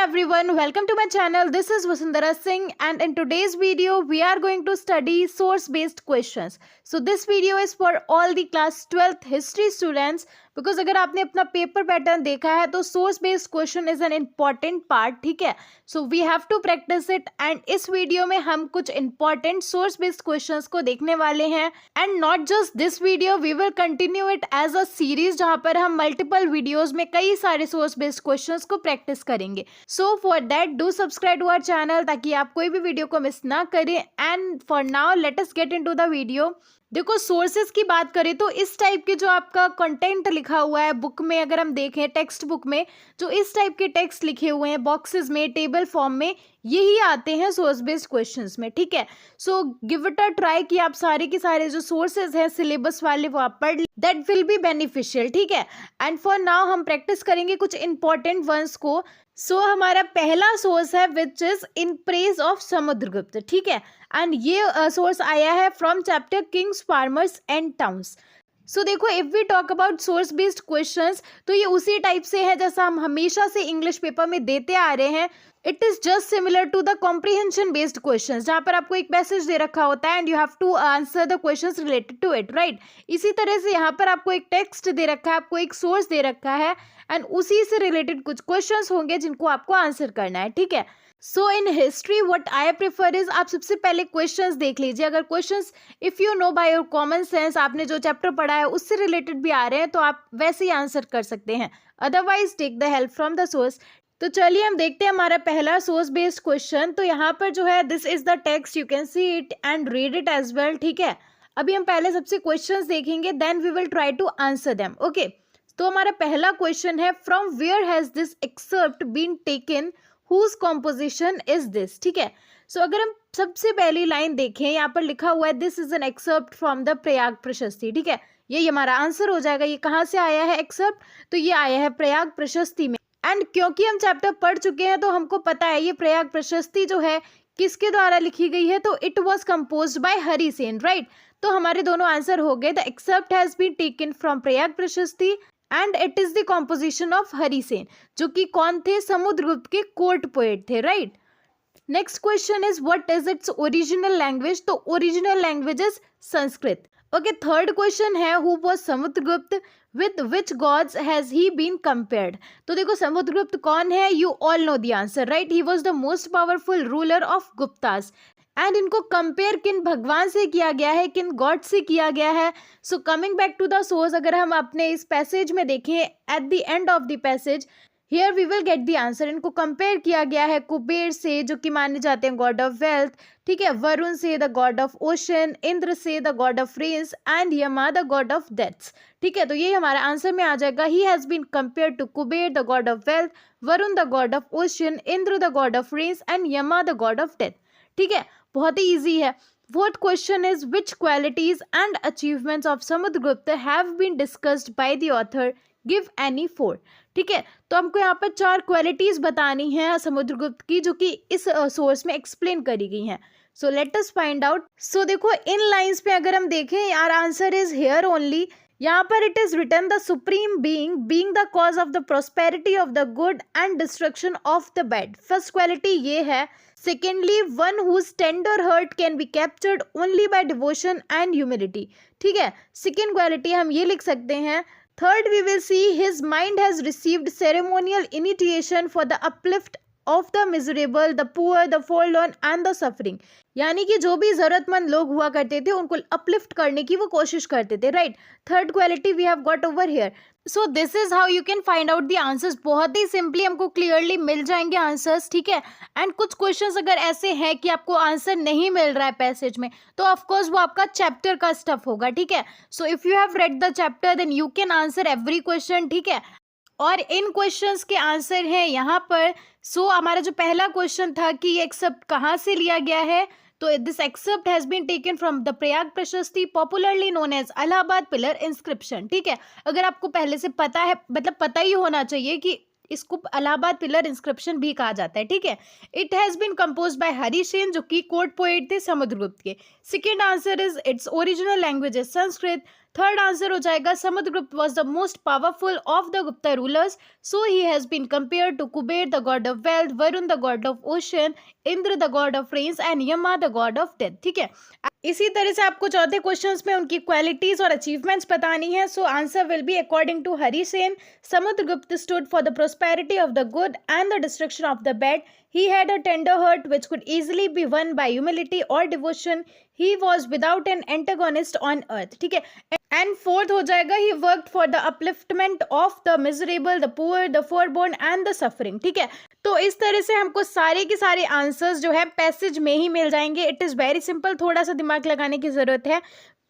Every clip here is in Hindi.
everyone, welcome to my channel. This is Vasundhara Singh and in today's video we are going to study source based questions. So this video is for all the class 12th history students because अगर आपने अपना पेपर पैटर्न देखा है तो source based question is an important part, ठीक है. So we have to practise it and इस वीडियो में हम कुछ इंपॉर्टेंट सोर्स बेस्ड क्वेश्चंस को देखने वाले हैं. And not just this video, we will continue it as a series जहां पर हम मल्टीपल वीडियोस में कई सारे सोर्स बेस्ड क्वेश्चंस को प्रैक्टिस करेंगे. So for that do subscribe to our channel ताकि आप कोई भी वीडियो को मिस ना करें. And for now let us get into the video. देखो, सोर्सेज की बात करें तो इस टाइप के जो आपका कंटेंट लिखा हुआ है बुक में, अगर हम देखें टेक्स्ट बुक में जो इस टाइप के टेक्स्ट लिखे हुए हैं बॉक्सेस में टेबल फॉर्म में, यही आते हैं सोर्स बेस्ड क्वेश्चंस में, ठीक है. So give it a try कि आप सारे के सारे जो सोर्सेज हैं सिलेबस वाले वो आप पढ़, दैट विल बी बेनिफिशियल, ठीक है. एंड फॉर नाउ हम प्रैक्टिस करेंगे कुछ इंपॉर्टेंट वर्ड्स को. सो हमारा पहला सोर्स है which is in praise of Samudragupta, ठीक है. एंड ये सोर्स आया है from chapter kings, farmers and towns. So देखो, if we talk about source based questions तो ये उसी टाइप से है जैसा हम हमेशा से इंग्लिश पेपर में देते आ रहे हैं. It is just similar to the comprehension based questions जहाँ पर आपको एक पैसेज दे रखा होता है and you have to answer the questions related to it, right. इसी तरह से यहाँ पर आपको एक टेक्स्ट दे रखा है, आपको एक सोर्स दे रखा है एंड उसी से रिलेटेड कुछ क्वेश्चंस होंगे जिनको आपको आंसर करना है, ठीक है. So in history what I prefer is, आप सबसे पहले क्वेश्चंस देख लीजिए. अगर questions if you know by your common sense, आपने जो चैप्टर पढ़ा है उससे रिलेटेड भी आ रहे हैं तो आप वैसे ही आंसर कर सकते हैं. Otherwise take the help from the source. तो चलिए हम देखते हैं हमारा पहला सोर्स बेस्ड क्वेश्चन. तो यहाँ पर जो है this is the text, you can see it and read it as well, ठीक है. अभी हम पहले सबसे क्वेश्चंस देखेंगे, then we will try to answer them, okay. तो हमारा पहला क्वेश्चन है from where has this excerpt been taken, whose composition is this, ठीक है. सो अगर हम सबसे पहली लाइन देखें, यहाँ पर लिखा हुआ है this is an excerpt from the Prayag प्रशस्ति, ठीक है. ये हमारा आंसर हो जाएगा. ये कहाँ से आया है एक्सर्प्ट, तो ये आया है प्रयाग प्रशस्ति में. एंड क्योंकि हम चैप्टर पढ़ चुके हैं तो हमको पता है ये प्रयाग प्रशस्ति जो है किसके द्वारा लिखी गई है, तो it was composed by Harisena, right. तो हमारे दोनों आंसर हो गए. The excerpt has been taken from Prayag Prashasti and it is the composition of Harisena, जो कि कौन थे, समुद्रगुप्त के कोर्ट पोएट थे, right. Next question is what is its original language, तो original language is Sanskrit, okay. Third question है who was Samudragupta, with which gods has he been compared. तो देखो, समुद्रगुप्त कौन है, you all know the answer, right. He was the most powerful ruler of Guptas and इनको कंपेयर किन भगवान से किया गया है, किन गॉड से किया गया है. So coming back to the source, अगर हम अपने इस पैसेज में देखें at the end of the passage, here we will get the answer. इनको कंपेयर किया गया है कुबेर से जो कि माने जाते हैं गॉड ऑफ वेल्थ, ठीक है, वरुण से the god of ocean, Indra से the god of rains and Yama the god of deaths, ठीक है. तो ये हमारा आंसर में आ जाएगा. He has been compare to Kuber the god of wealth, Varun the god of ocean, Indra the god of rains and Yama the god of death, ठीक है. बहुत ही ईजी है. Fourth question is which qualities and achievements of Samudragupta have been discussed by the author, give any four, ठीक है. तो हमको यहाँ पर 4 क्वालिटीज बतानी है समुद्रगुप्त की जो कि इस सोर्स में एक्सप्लेन करी गई हैं. So let us find out. So देखो, इन लाइंस पे अगर हम देखें, यार आंसर इज हेयर ओनली. यहाँ पर it is written the supreme being the cause of the prosperity of the good and destruction of the bad. First quality ये है. Secondly, one whose tender heart can be captured only by devotion and humility, ठीक है. सेकेंड क्वालिटी हम ये लिख सकते हैं. Third, we will see his mind has received ceremonial initiation for the uplift of the miserable, the poor, the forlorn and the suffering. यानी कि जो भी जरूरतमंद लोग हुआ करते थे उनको अपलिफ्ट करने की वो कोशिश करते थे, right. Third quality we have got over here. So this is how you can find out the answers. बहुत ही सिंपली हमको क्लियरली मिल जाएंगे आंसर्स, ठीक है. एंड कुछ क्वेश्चंस अगर ऐसे हैं कि आपको आंसर नहीं मिल रहा है पैसेज में तो ऑफकोर्स वो आपका चैप्टर का स्टफ होगा, ठीक है. So if you have read the chapter then you can answer every question, ठीक है. और इन क्वेश्चंस के आंसर हैं यहाँ पर. सो हमारा जो पहला क्वेश्चन था कि ये एक्सेप्ट कहाँ से लिया गया है, तो this excerpt has been taken from the Prayag Prashasti, popularly known as Allahabad pillar inscription, ठीक है. अगर आपको पहले से पता है, मतलब पता ही होना चाहिए कि इसको इलाहाबाद पिलर इंस्क्रिप्शन भी कहा जाता है, ठीक है। It has been compose by Harisena, जो कि कोर्ट पोएट थे समुद्रगुप्त के। Second answer is its original language is Sanskrit. Third answer हो जाएगा Samudragupta was the most powerful of the Gupta rulers, so he has been compare to Kuber the god of wealth, Varun the god of ocean, Indra the god of rains and Yama the god of death, ठीक है। इसी तरह से आपको चौथे क्वेश्चंस में उनकी क्वालिटीज और अचीवमेंट्स बतानी है। So answer will be according to Harisena, Samudragupta stood for the prosperity of the good and the destruction of the bad. He had a tender heart which could easily be won by humility or devotion. He was without an antagonist on earth, ठीक है। एंड फोर्थ हो जाएगा he worked for the upliftment of the miserable, the poor, the forlorn and the suffering, ठीक है। तो इस तरह से हमको सारे के सारे आंसर्स जो है पैसेज में ही मिल जाएंगे। इट इज़ वेरी सिंपल, थोड़ा सा दिमाग लगाने की ज़रूरत है।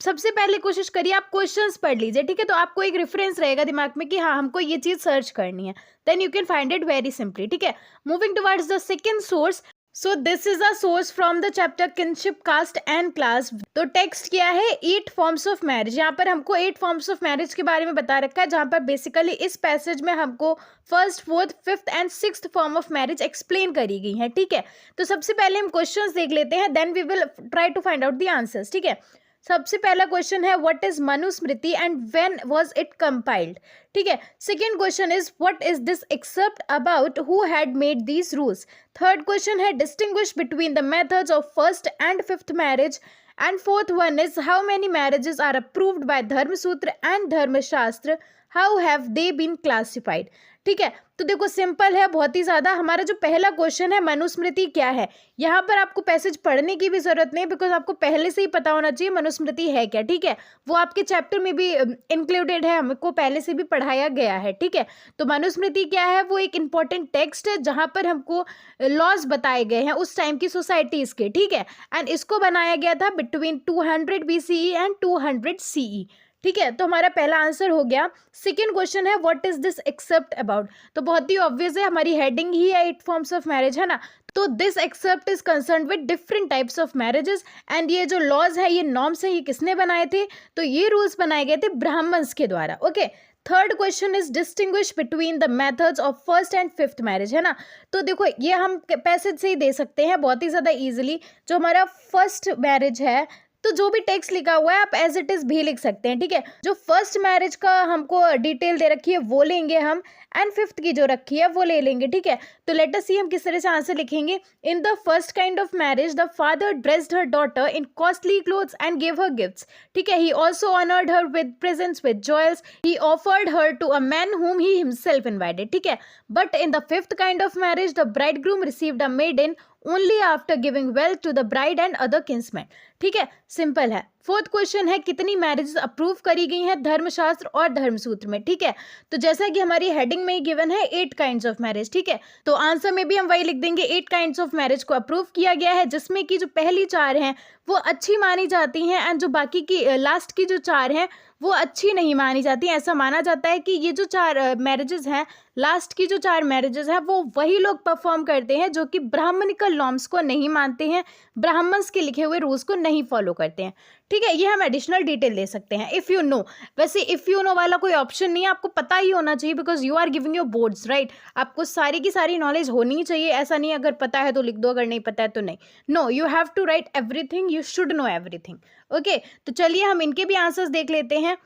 सबसे पहले कोशिश करिए आप क्वेश्चंस पढ़ लीजिए, ठीक है। तो आपको एक रेफरेंस रहेगा दिमाग में कि हाँ हमको ये चीज़ सर्च करनी है, then you can find it very simply, ठीक है। Moving towards the second source, so this is a source from the chapter kinship caste and class. तो टेक्स्ट क्या है, 8 फॉर्म्स ऑफ मैरिज। यहाँ पर हमको 8 फॉर्म्स ऑफ मैरिज के बारे में बता रखा है, जहाँ पर बेसिकली इस पैसेज में हमको first, fourth, fifth and sixth form of marriage explain करी गई है, ठीक है। तो सबसे पहले हम क्वेश्चंस देख लेते हैं, then we will try to find out the answers, ठीक है। सबसे पहला क्वेश्चन है what is Manusmriti and when was it compiled, ठीक है। Second question is what is this accept about, who had made these rules. Third question है distinguish between the methods of first and fifth marriage. And fourth one is how many marriages are approved by Dharmasutra and Dharmashastra, how have they been classified, ठीक है। तो देखो सिंपल है बहुत ही ज़्यादा। हमारा जो पहला क्वेश्चन है मनुस्मृति क्या है, यहाँ पर आपको पैसेज पढ़ने की भी ज़रूरत नहीं, बिकॉज आपको पहले से ही पता होना चाहिए मनुस्मृति है क्या, ठीक है। वो आपके चैप्टर में भी इंक्लूडेड है, हमको पहले से भी पढ़ाया गया है, ठीक है। तो मनुस्मृति क्या है, वो एक इंपॉर्टेंट टेक्स्ट है जहाँ पर हमको लॉज बताए गए हैं उस टाइम की सोसाइटीज़ के, ठीक है। एंड इसको बनाया गया था बिटवीन 200 BCE एंड 200 CE, ठीक है। तो हमारा पहला आंसर हो गया। सेकेंड क्वेश्चन है what is this accept about, तो बहुत ही ऑब्वियस है, हमारी हेडिंग ही है 8 फॉर्म्स ऑफ मैरिज, है ना। तो this except is concern with different types of marriages. And ये जो लॉज है, ये नॉर्म्स है, ये किसने बनाए थे, तो ये रूल्स बनाए गए थे ब्राह्मण्स के द्वारा, okay. Third question is distinguish between the methods of first and fifth marriage, है ना। तो देखो ये हम पैसेज से ही दे सकते हैं बहुत ही ज़्यादा ईजिली। जो हमारा फर्स्ट मैरिज है, तो जो भी टेक्स्ट लिखा हुआ है आप एज इट इज़ भी लिख सकते हैं, ठीक है। जो फर्स्ट मैरिज का हमको डिटेल दे रखी है वो लेंगे हम, एंड फिफ्थ की जो रखी है वो ले लेंगे, ठीक है। तो लेट अस सी हम किस तरह से आंसर लिखेंगे। In the first kind of marriage the father dressed her daughter in costly clothes and gave her gifts, ठीक है। He also honoured her with presents with jewels, he offered her to a man whom he himself invited, ठीक है। But in the fifth kind of marriage the bridegroom received a maiden only after giving wealth to the bride and other kinsmen, ठीक है। सिंपल है। फोर्थ क्वेश्चन है कितनी मैरिजेस अप्रूव करी गई हैं धर्मशास्त्र और धर्मसूत्र में, ठीक है। तो जैसा कि हमारी हेडिंग में ही गिवन है 8 काइंड्स ऑफ मैरिज, ठीक है। तो आंसर में भी हम वही लिख देंगे 8 काइंड्स ऑफ मैरिज को अप्रूव किया गया है, जिसमें कि जो पहली 4 हैं वो अच्छी मानी जाती हैं, एंड जो बाकी की लास्ट की जो 4 हैं वो अच्छी नहीं मानी जाती। ऐसा माना जाता है कि ये जो 4 मैरिजेस हैं, लास्ट की जो 4 मैरिजेस हैं, वो वही लोग परफॉर्म करते हैं जो कि ब्राह्मणिकल नॉर्म्स को नहीं मानते हैं, ब्राह्मण्स के लिखे हुए रूल्स को नहीं फॉलो करते हैं, ठीक है। ये हम एडिशनल डिटेल दे सकते हैं इफ़ यू नो। वैसे इफ़ यू नो वाला कोई ऑप्शन नहीं है, आपको पता ही होना चाहिए, because you are giving your boards, right. आपको सारी की सारी नॉलेज होनी चाहिए, ऐसा नहीं अगर पता है तो लिख दो, अगर नहीं पता है तो नहीं। No, you have to write everything, you should know everything, okay. तो चलिए हम इनके भी आंसर्स देख लेते हैं।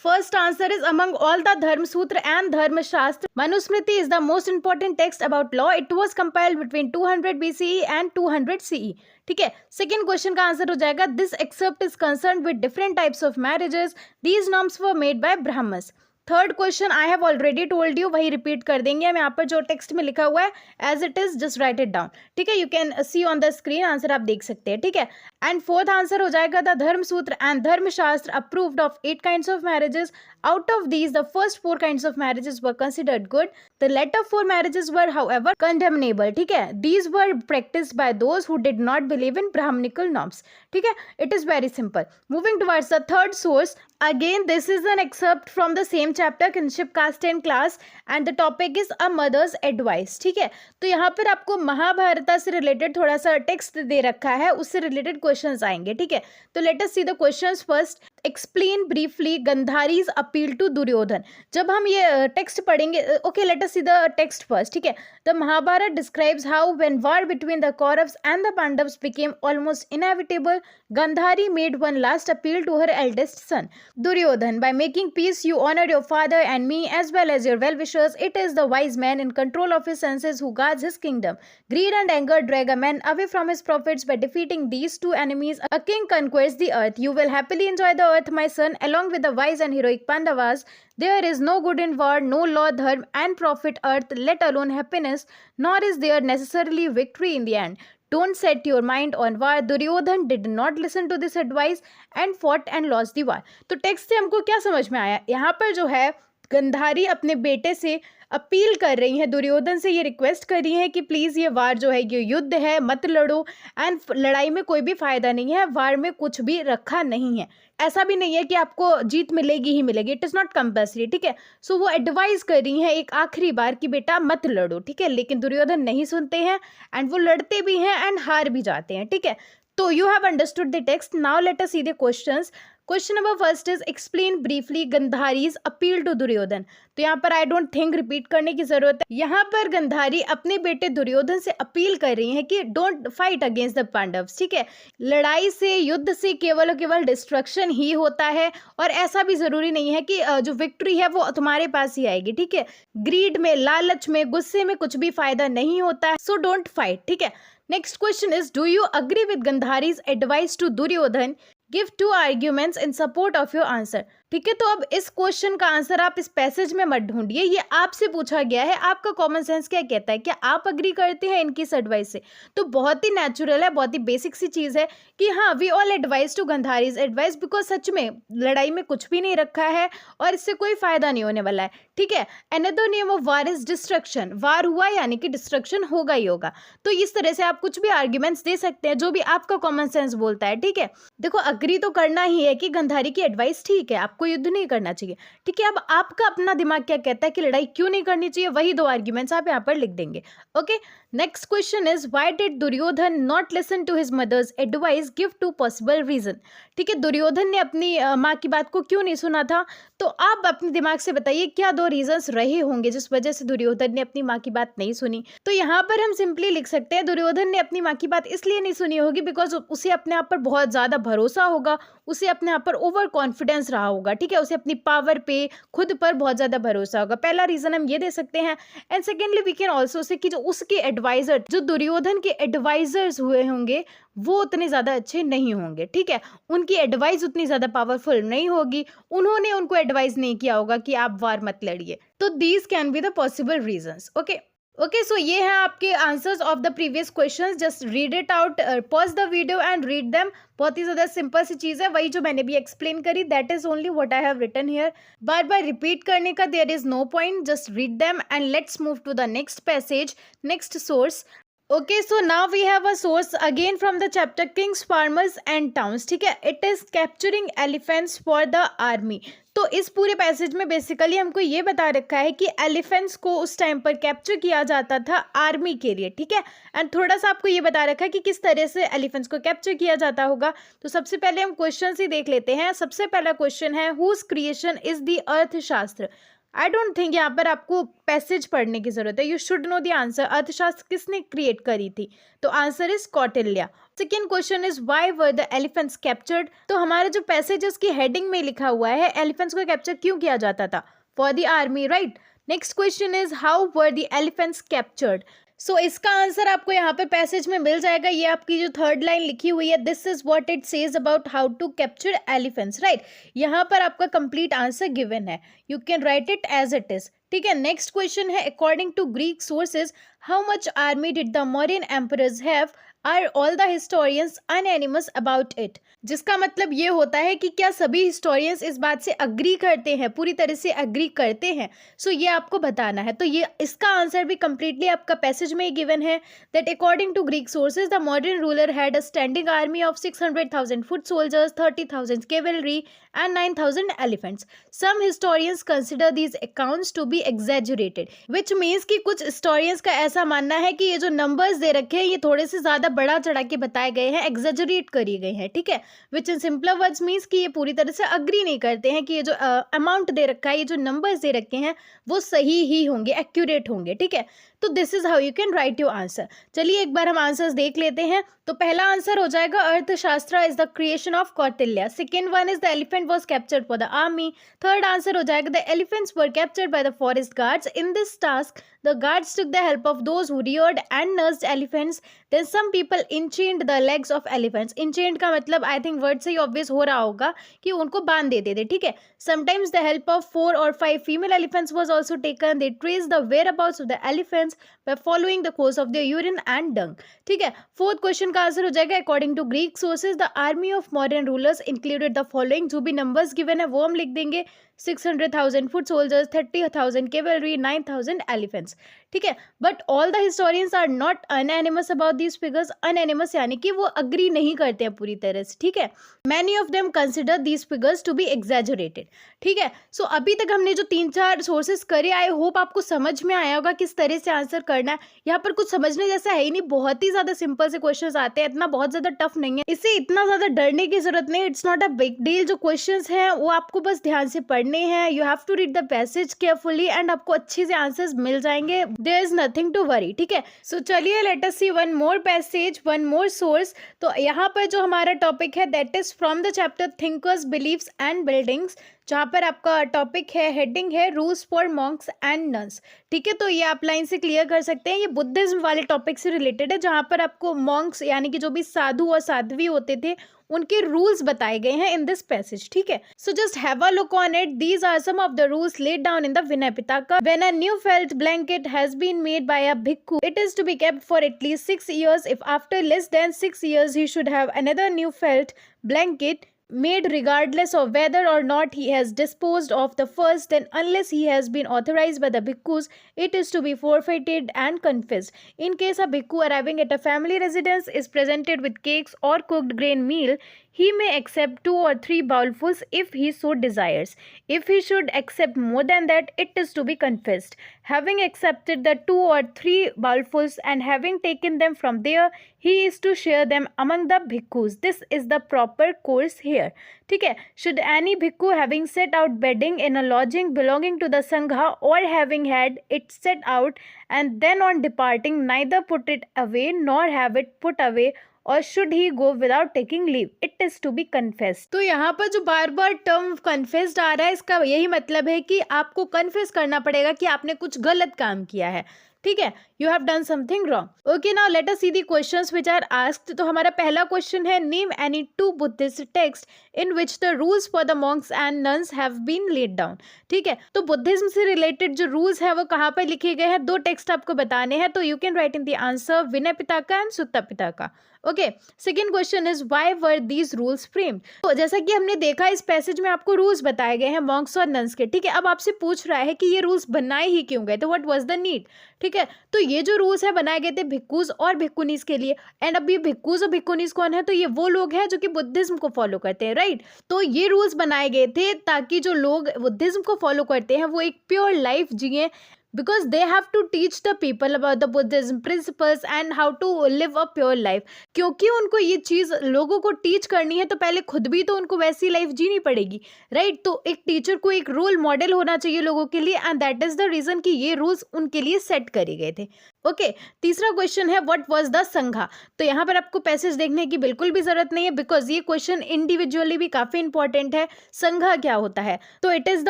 First answer is among all the Dharmasutra and Dharmashastra, Manusmriti is the most important text about law. It was compiled between 200 BCE and 200 CE. ठीक है। सेकेंड क्वेश्चन का आंसर हो जाएगा this except is concern with different types of marriages, these norms were made by Brahmins. Third question I have already told you, वही रिपीट कर देंगे हम। यहाँ पर जो टेक्स्ट में लिखा हुआ है as it is just write it down, ठीक है। You can see on the screen, answer आप देख सकते हैं, ठीक है। एंड फोर्थ आंसर हो जाएगा द धर्मसूत्र एंड धर्मशास्त्र approved of 8 kinds of marriages. Out of these, the first 4 kinds of marriages were considered good. The latter 4 marriages were, however, condemnable. ठीक है, these were practiced by those who did not believe in Brahmanical norms. ठीक है, it is very simple. Moving towards the third source, again this is an excerpt from the same chapter, kinship, caste and class, and the topic is a mother's advice. ठीक है, तो यहाँ पर आपको महाभारत से रिलेटेड थोड़ा सा टेक्स्ट दे रखा है, उससे रिलेटेड क्वेश्चंस आएंगे, ठीक है। तो let us see the questions first. Explain briefly Gandhari's appeal appeal to Duryodhan. जब हम ये टेक्स्ट पढ़ेंगे, okay, let us see the text first. ठीक है, the Mahabharata describes how when war between the Kauravas and the Pandavas became almost inevitable, Gandhari made one last appeal to her eldest son Duryodhan. By making peace you honor your father and me as well as your well-wishers. It is the wise man in control of his senses who guards his kingdom. Greed and anger drag a man away from his profits. By defeating these two enemies, a king conquers the earth. You will happily enjoy the earth, my son, along with the wise and heroic Pandavas. There is no good in war, no law, dharma, and profit earth, let alone happiness, nor is there necessarily victory in the end. Don't set your mind on war. Duryodhan did not listen to this advice and fought and lost the war. तो टेक्स्ट से हमको क्या समझ में आया? यहाँ पर जो है गंधारी अपने बेटे से अपील कर रही है, दुर्योधन से ये रिक्वेस्ट कर रही है कि प्लीज़ ये वार जो है, ये युद्ध है, मत लड़ो, एंड लड़ाई में कोई भी फ़ायदा नहीं है, वार में कुछ भी रखा नहीं है, ऐसा भी नहीं है कि आपको जीत मिलेगी ही मिलेगी, इट इज़ नॉट कंपल्सरी, ठीक है। सो वो एडवाइस कर रही हैं एक आखिरी बार कि बेटा मत लड़ो, ठीक है, लेकिन दुर्योधन नहीं सुनते हैं एंड वो लड़ते भी हैं एंड हार भी जाते हैं, ठीक है। तो you have understood the text, now let us see the questions. Question number first is explain briefly Gandhari's appeal to Duryodhana. तो यहाँ पर आई डोंट थिंक रिपीट करने की जरूरत है। यहाँ पर गंधारी अपने बेटे दुर्योधन से अपील कर रही हैं कि don't fight against the Pandavas, ठीक है। लड़ाई से, युद्ध से केवल और केवल डिस्ट्रक्शन ही होता है, और ऐसा भी जरूरी नहीं है कि जो विक्ट्री है वो तुम्हारे पास ही आएगी, ठीक है। ग्रीड में, लालच में, गुस्से में कुछ भी फायदा नहीं होता है, सो डोंट फाइट, ठीक है। Next question is do you agree with Gandhari's advice to Duryodhana? Give 2 arguments in support of your answer, ठीक है। तो अब इस क्वेश्चन का आंसर आप इस पैसेज में मत ढूंढिए, ये आपसे पूछा गया है, आपका कॉमन सेंस क्या कहता है, क्या आप अग्री करते हैं इनकी इस एडवाइस से? तो बहुत ही नेचुरल है, बहुत ही बेसिक सी चीज़ है कि हाँ, we all advice to Gandhari's advice, because सच में लड़ाई में कुछ भी नहीं रखा है और इससे कोई फायदा नहीं होने वाला है, ठीक है। Another name of war is destruction, war हुआ यानी कि डिस्ट्रक्शन होगा ही होगा। तो इस तरह से आप कुछ भी आर्ग्यूमेंट्स दे सकते हैं जो भी आपका कॉमन सेंस बोलता है, ठीक है। देखो, अग्री तो करना ही है कि गंधारी की एडवाइस ठीक है, आपको युद्ध नहीं करना चाहिए, ठीक है। अब आपका अपना दिमाग क्या कहता है कि लड़ाई क्यों नहीं करनी चाहिए, वही 2 आर्ग्यूमेंट्स आप यहाँ पर लिख देंगे, okay. Next question is why did Duryodhana not listen to his mother's advice? Give 2 possible reason, ठीक है। दुर्योधन ने अपनी माँ की बात को क्यों नहीं सुना था? तो आप अपने दिमाग से बताइए क्या 2 रीजंस रहे होंगे जिस वजह से दुर्योधन ने अपनी माँ की बात नहीं सुनी। तो यहाँ पर हम सिंपली लिख सकते हैं दुर्योधन ने अपनी माँ की बात इसलिए नहीं सुनी होगी बिकॉज उसे अपने आप पर बहुत ज़्यादा भरोसा होगा, उसे अपने आप पर ओवर कॉन्फिडेंस रहा होगा, ठीक है। उसे अपनी पावर पे, खुद पर बहुत ज़्यादा भरोसा होगा। पहला रीज़न हम ये दे सकते हैं। And secondly we can also say कि जो उसके एडवाइजर, जो दुर्योधन के एडवाइजर्स हुए होंगे, वो उतने ज़्यादा अच्छे नहीं होंगे, ठीक है। उनकी एडवाइस उतनी ज़्यादा पावरफुल नहीं होगी, उन्होंने उनको एडवाइस नहीं किया होगा कि आप वार मत लड़िए। तो these can be the possible reasons, okay. Okay, so ये हैं आपके answers of the previous questions. Just read it out, pause the video and read them. बहुत ही ज़्यादा सिंपल सी चीज़ है, वही जो मैंने भी एक्सप्लेन करी, that is only what I have written here. बार बार रिपीट करने का there is no point, just read them and let's move to the next passage, next source. Okay, so now we have a source again from the chapter Kings, Farmers and Towns, ठीक है। It is capturing elephants for the army। तो इस पूरे पैसेज में बेसिकली हमको ये बता रखा है कि एलिफेंट्स को उस टाइम पर कैप्चर किया जाता था आर्मी के लिए, ठीक है। एंड थोड़ा सा आपको ये बता रखा है कि किस तरह से एलिफेंट्स को कैप्चर किया जाता होगा। तो सबसे पहले हम क्वेश्चन ही देख लेते हैं। सबसे पहला क्वेश्चन है हुज क्रिएशन इज द अर्थशास्त्र। आई डोंट थिंक यहाँ पर आपको पैसेज पढ़ने की जरूरत है, you should know the answer. अर्थशास्त्र किसने क्रिएट करी थी? तो answer is Kautilya. Second question is why were the elephants captured. तो हमारे जो पैसेज उसकी हेडिंग में लिखा हुआ है एलिफेंट्स को कैप्चर क्यों किया जाता था? For the army, right. Next question is how were the elephants captured. So इसका आंसर आपको यहाँ पर पैसेज में मिल जाएगा। ये आपकी जो 3rd लाइन लिखी हुई है, this is what it says about how to capture elephants, right. यहाँ पर आपका कंप्लीट आंसर गिवन है, you can write it as it is, ठीक है। नेक्स्ट क्वेश्चन है according to Greek sources how much army did the Mauryan emperors have, are all the historians unanimous about it. जिसका मतलब ये होता है कि क्या सभी हिस्टोरियंस इस बात से अग्री करते हैं, पूरी तरह से अग्री करते हैं। सो ये आपको बताना है। तो ये इसका आंसर भी कंप्लीटली आपका पैसेज में गिवन है that according to Greek sources the modern ruler had a standing army of 600,000 foot soldiers, 30,000 cavalry and 9,000 elephants. Some historians consider these accounts to be exaggerated, which means कि कुछ historians का ऐसा मानना है कि ये जो नंबर्स दे रखे हैं ये थोड़े से ज़्यादा बढ़ा चढ़ा के बताए गए हैं, एग्जेजरेट करी गए हैं, ठीक है, विच इन सिंपलर वर्ड्स मीन्स कि ये पूरी तरह से अग्री नहीं करते हैं कि ये जो अमाउंट दे रखा है, ये जो नंबर्स दे रखे हैं वो सही ही होंगे, एक्यूरेट होंगे, ठीक है। तो this is how you can right your answer. चलिए एक बार हम आंसर्स देख लेते हैं। तो पहला आंसर हो जाएगा अर्थशास्त्र is the creation of Kautilya. Second one is the elephant was captured for the army. Third answer हो जाएगा the elephants were captured by the forest guards. In this task the guards took the help of those who reared and nursed elephants. Then some people enchained the legs of elephants. Enchained का मतलब I think word से ही obvious हो रहा होगा कि उनको बांध देते थे, ठीक है। Sometimes the help of 4 or 5 female elephants was also taken. They traced the whereabouts of the elephants by following the course of their urine and dung. ठीक है। फोर्थ क्वेश्चन का आंसर हो जाएगा according to Greek sources the army of modern rulers included the following. जो भी नंबर्स गिवन है वो हम लिख देंगे। 600,000 फुट सोल्जर्स, 30,000 कैवलरी, 9,000 एलिफेंट्स, ठीक है। But all the historians are not unanimous about these figures. Unanimous यानी कि वो अग्री नहीं करते हैं पूरी तरह से, ठीक है। Many of them consider these figures to be exaggerated, ठीक है। सो अभी तक हमने जो 3-4 सोर्सेज करे, आई होप आपको समझ में आया होगा किस तरह से आंसर करना है। यहाँ पर कुछ समझने जैसा है ही नहीं, बहुत ही ज्यादा सिंपल से क्वेश्चंस आते हैं, इतना बहुत ज्यादा टफ नहीं है, इससे इतना ज्यादा डरने की जरूरत नहीं। It's not a big deal. जो क्वेश्चंस हैं वो आपको बस ध्यान से पढ़ने हैं। You have to read the passage carefully and आपको अच्छे से आंसर्स मिल जाएंगे। There is nothing to worry, ठीक है। सो चलिए let us see one more passage, one more source. तो यहाँ पर जो हमारा टॉपिक है that is from the chapter thinkers beliefs and buildings, जहाँ पर आपका टॉपिक है, हेडिंग है rules for Monks and nuns, ठीक है। तो ये आप लाइन से क्लियर कर सकते हैं, ये बुद्धिज्म वाले टॉपिक से रिलेटेड है, जहाँ पर आपको मॉन्क्स यानी कि जो भी साधु और साध्वी होते थे उनके रूल्स बताए गए हैं इन दिस पैसेज, ठीक है। So just have a look on it. These are some of the rules laid down in the Vinaya Pitaka. When a new felt blanket has been made by a bhikkhu, it is to be kept for at least 6 years. If after less than 6 years he should have another new felt blanket made regardless of whether or not he has disposed of the first, then unless he has been authorized by the bhikkhus, it is to be forfeited and confessed. In case a bhikkhu arriving at a family residence is presented with cakes or cooked grain meal, he may accept 2 or 3 bowlfuls if he so desires. If he should accept more than that, it is to be confessed. Having accepted the 2 or 3 bowlfuls and having taken them from there, he is to share them among the bhikkhus. This is the proper course here. ठीक है। Should any bhikkhu having set out bedding in a lodging belonging to the sangha or having had it set out and then on departing neither put it away nor have it put away, और should he go without taking leave, it is to be confessed. तो यहाँ पर जो बार बार टर्म कन्फेस्ड आ रहा है, इसका यही मतलब है कि आपको कन्फेस करना पड़ेगा कि आपने कुछ गलत काम किया है, ठीक है। You have done something wrong. Okay, now let us see the questions which are asked. तो हमारा पहला क्वेश्चन है, name any 2 Buddhist text in which the rules for the monks and nuns have been laid down, ठीक है। तो बुद्धिज्म से रिलेटेड जो रूल्स है वो कहाँ पर लिखे गए हैं, 2 टेक्स्ट आपको बताने हैं। तो you can right in the answer Vinay Pitaka and Sutta Pitaka. Okay, second question is why were these rules framed. तो जैसा कि हमने देखा इस पैसेज में आपको रूल्स बताए गए हैं मॉन्क्स और नन्स के, ठीक है। अब आपसे पूछ रहा है कि ये रूल्स बनाए ही क्यों गए, तो व्हाट वाज द नीड, ठीक है। तो ये जो रूल्स है बनाए गए थे भिक्खुस और भिक्खुनीस के लिए। एंड अब ये भिक्खुस और भिक्खुनीस कौन है, तो ये वो लोग हैं जो कि बुद्धिज्म को फॉलो करते हैं, राइट। तो ये रूल्स बनाए गए थे ताकि जो लोग बुद्धिज्म को फॉलो करते हैं वो एक प्योर लाइफ जिए, because they have to teach the people about the Buddhism principles and how to live a pure life. क्योंकि उनको ये चीज़ लोगों को टीच करनी है तो पहले खुद भी तो उनको वैसी लाइफ जीनी पड़ेगी, राइट। तो एक टीचर को एक रोल मॉडल होना चाहिए लोगों के लिए, and that is the reason कि ये रूल्स उनके लिए सेट करे गए थे। ओके, तीसरा क्वेश्चन है व्हाट वाज द संघा। तो यहाँ पर आपको पैसेज देखने की बिल्कुल भी जरूरत नहीं है, बिकॉज ये क्वेश्चन इंडिविजुअली भी काफी इंपॉर्टेंट है। संघा क्या होता है, तो it is the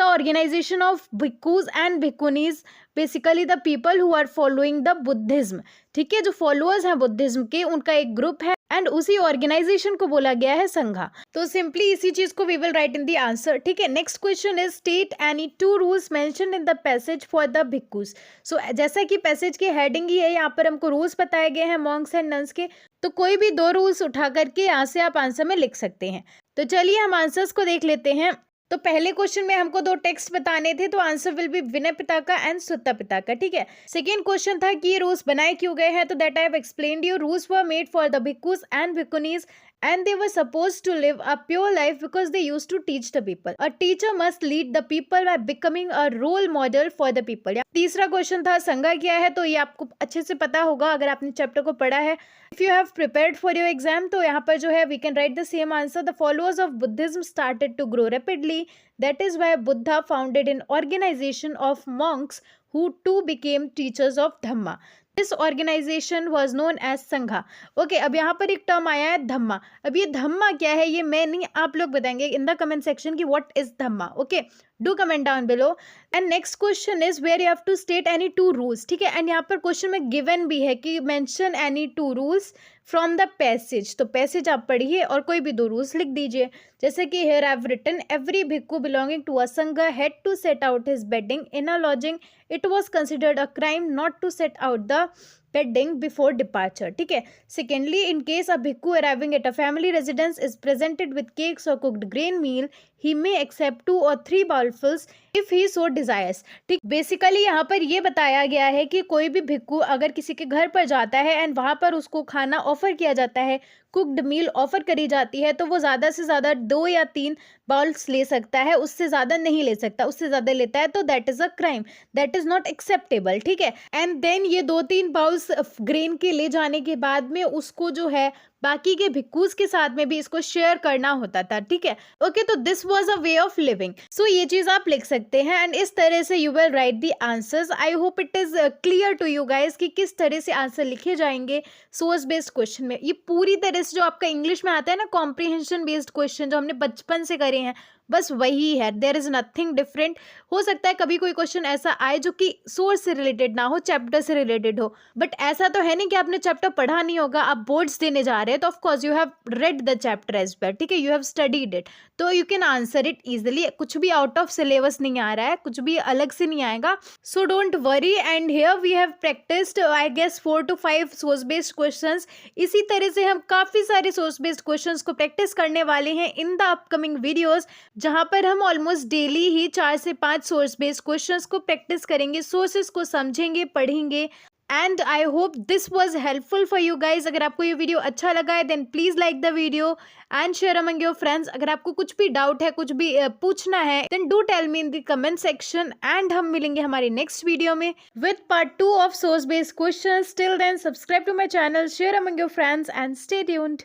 organisation of bhikkhus and bhikkhunis, basically the people who are following the Buddhism, ठीक है। जो फॉलोअर्स हैं बुद्धिज्म के उनका एक ग्रुप है एंड उसी ऑर्गेनाइजेशन को बोला गया है संघा। तो सिंपली इसी चीज को we will write in the answer, ठीक है। Next question is state any 2 rules mentioned in the passage for the bhikkhus. So जैसा कि पैसेज की हेडिंग ही है, यहाँ पर हमको रूल्स बताए गए हैं मॉन्क्स एंड नन्स के, तो कोई भी 2 रूल्स उठा करके यहाँ से आप आंसर में लिख सकते हैं। तो चलिए हम आंसर्स को देख लेते हैं। तो पहले क्वेश्चन में हमको दो टेक्स्ट बताने थे, तो answer will be Vinaya Pitaka and Sutta Pitaka, ठीक है। सेकेंड क्वेश्चन था कि ये रूल्स बनाए क्यों गए हैं, तो that I have explained you. Rules were made for the bhikkhus and bhikkhunis and they were supposed to live a pure life because they used to teach the people. A teacher must lead the people by becoming a role model for the people. तीसरा क्वेश्चन था संघा क्या है, तो ये आपको अच्छे से पता होगा अगर आपने चैप्टर को पढ़ा है। If you have prepared for your exam, तो यहाँ पर जो है we can write the same answer. The followers of Buddhism started to grow rapidly. That is why Buddha founded an organization of monks who too became teachers of Dhamma. This organization was known as संघा। ओके, अब यहाँ पर एक टर्म आया है धम्मा। अब ये धम्मा क्या है, ये मैं नहीं, आप लोग बताएंगे इन द कमेंट सेक्शन की what is Dhamma. Okay, do comment down below. And next question is where you have to state any two rules, ठीक है। एंड यहाँ पर क्वेश्चन में गिवन भी है कि mention any two rules from the passage, तो पैसेज आप पढ़िए और कोई भी दो रूल्स लिख दीजिए। जैसे कि here I have written every bhikkhu belonging to a Sangha had to set out his bedding in a lodging. It was considered a crime not to set out the bedding before departure, ठीक है। Secondly, in case a bhikkhu arriving at a family residence is presented with cakes or cooked grain meal, he may accept 2 or 3 bowlfuls if he so desires, ठीक। बेसिकली यहाँ पर ये बताया गया है कि कोई भी भिक्खु अगर किसी के घर पर जाता है एंड वहाँ पर उसको खाना ऑफर किया जाता है, कुक्ड मील ऑफर करी जाती है, तो वो ज़्यादा से ज़्यादा 2 या 3 बाउल्स ले सकता है, उससे ज़्यादा नहीं ले सकता। उससे ज़्यादा लेता है तो that is a crime, that is not acceptable, ठीक है। एंड देन ये 2-3 बाउल्स ग्रेन के ले जाने के बाद में उसको जो है बाकी के भिक्खूस के साथ में भी इसको शेयर करना होता था, ठीक है। ओके, तो this was a way of living. So ये चीज आप लिख सकते हैं एंड इस तरह से you will write the answers. I hope it is clear to you guys कि किस तरह से आंसर लिखे जाएंगे सोर्स बेस्ड क्वेश्चन में। ये पूरी तरह से जो आपका इंग्लिश में आता है ना कॉम्प्रिहेंशन बेस्ड क्वेश्चन, जो हमने बचपन से करे हैं, बस वही है। There is nothing different. हो सकता है कभी कोई क्वेश्चन ऐसा आए जो कि सोर्स से रिलेटेड ना हो, चैप्टर से रिलेटेड हो, बट ऐसा तो है नहीं कि आपने चैप्टर पढ़ा नहीं होगा, आप बोर्ड्स देने जा रहे हैं, तो of course you have read the chapter as well, ठीक है, यू हैव स्टडीड इट, तो you can answer it easily. कुछ भी आउट ऑफ सिलेबस नहीं आ रहा है, कुछ भी अलग से नहीं आएगा, so don't worry. And here we have practised I guess 4 to 5 source based questions. इसी तरह से हम काफ़ी सारे सोर्स बेस्ड क्वेश्चंस को प्रैक्टिस करने वाले हैं इन द अपकमिंग वीडियोज़, जहाँ पर हम ऑलमोस्ट डेली ही 4 से 5 सोर्स बेस्ड क्वेश्चंस को प्रैक्टिस करेंगे, सोर्सेस को समझेंगे, पढ़ेंगे। And I hope this was helpful for you guys. अगर आपको ये वीडियो अच्छा लगा है then please like the video and share among your friends. अगर आपको कुछ भी डाउट है, कुछ भी पूछना है, then do tell me in the comment section and हम मिलेंगे हमारे नेक्स्ट वीडियो में with part 2 of source based questions. Till then subscribe to my channel, share among your friends and stay tuned.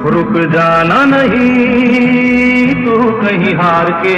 रुक जाना नहीं तू कहीं हार के।